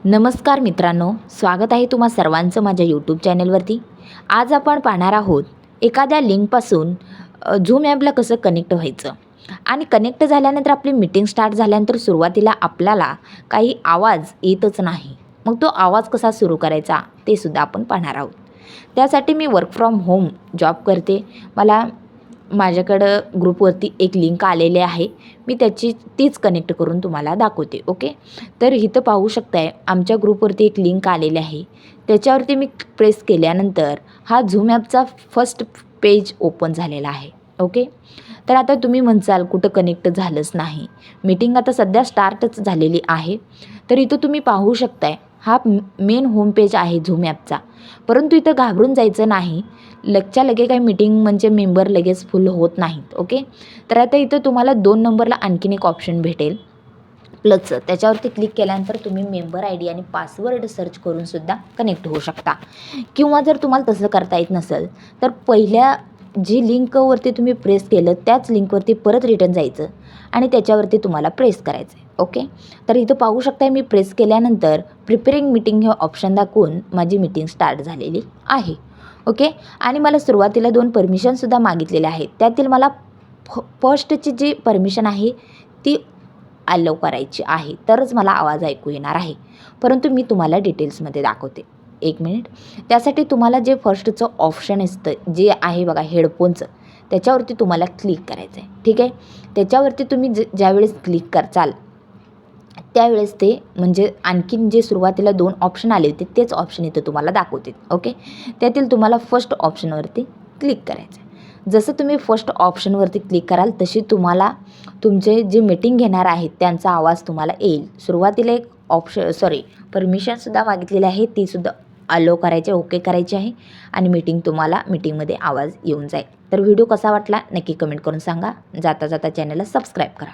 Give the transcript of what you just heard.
नमस्कार मित्रांनो, स्वागत आहे तुम्हा सर्वांचं माझ्या यूट्यूब चॅनलवरती। आज आपण पाहणार आहोत एखाद्या लिंकपासून झूम ॲपला कसं कनेक्ट व्हायचं आणि कनेक्ट झाल्यानंतर आपली मीटिंग स्टार्ट झाल्यानंतर सुरुवातीला आपल्याला काही आवाज येतच नाही, मग तो आवाज कसा सुरू करायचा ते सुद्धा आपण पाहणार आहोत। त्यासाठी मी वर्क फ्रॉम होम जॉब करते। मला माझ्याकडं ग्रुपवरती एक लिंक आलेली आहे, मी तीच कनेक्ट करून तुम्हाला दाखवते। ओके, तर इथं पाहू शकताय आमच्या ग्रुपवरती एक लिंक आलेली आहे, त्याच्यावरती मी प्रेस केल्यानंतर हा झूम ॲपचा फर्स्ट पेज ओपन झालेला आहे। ओके, तर आता तुम्ही म्हणसाल कुठं कनेक्ट झालंच नाही, मीटिंग आता सध्या स्टार्टच झालेली आहे। तर इथं तुम्ही पाहू शकताय हा मेन होम पेज आहे झूम ॲपचा, परंतु इथं घाबरून जायचं नाही, लगच्या लगे काही मीटिंग म्हणजे मेंबर लगेच फुल होत नाहीत। ओके, तर आता इथं तुम्हाला 2 नंबरला आणखीन एक ऑप्शन भेटेल प्लसचं, त्याच्यावरती क्लिक केल्यानंतर तुम्ही मेंबर आय डी आणि पासवर्ड सर्च करून सुद्धा कनेक्ट होऊ शकता। किंवा जर तुम्हाला तसं करता येत नसेल तर पहिल्या जी लिंकवरती तुम्ही प्रेस केलं त्याच लिंकवरती परत रिटर्न जायचं आणि त्याच्यावरती तुम्हाला प्रेस करायचं आहे। ओके, तर इथं पाहू शकताय मी प्रेस केल्यानंतर प्रिपेरिंग मीटिंग हे ऑप्शन दाखवून माझी मीटिंग स्टार्ट झालेली आहे। ओके, आणि मला सुरुवातीला 2 परमिशनसुद्धा मागितलेले आहेत, त्यातील मला फर्स्टची जी परमिशन आहे ती अलाउ करायची आहे, तरच मला आवाज ऐकू येणार आहे, परंतु मी तुम्हाला डिटेल्समध्ये दाखवते। 1 मिनिट, त्यासाठी तुम्हाला जे फर्स्टचं ऑप्शन असतं जे आहे बघा हेडफोनचं, त्याच्यावरती तुम्हाला क्लिक करायचं आहे। ठीक आहे, त्याच्यावरती तुम्ही ज्यावेळेस क्लिक करचाल त्यावेळेस ते म्हणजे आणखीन जे सुरुवातीला 2 ऑप्शन आले होते तेच ऑप्शन इथं तुम्हाला दाखवतील। ओके, त्यातील तुम्हाला फर्स्ट ऑप्शनवरती क्लिक करायचं आहे। जसं तुम्ही फर्स्ट ऑप्शनवरती क्लिक कराल तशी तुम्हाला तुमचे जे मीटिंग घेणार आहेत त्यांचा आवाज तुम्हाला येईल। सुरुवातीला एक परमिशनसुद्धा मागितलेली आहे, तीसुद्धा अलाउ करायचे, ओके करायची आहे आणि मीटिंगमध्ये आवाज येऊन जाईल। तर व्हिडिओ कसा वाटला नक्की कमेंट करून सांगा। जाता जाता चॅनलला सबस्क्राईब करा।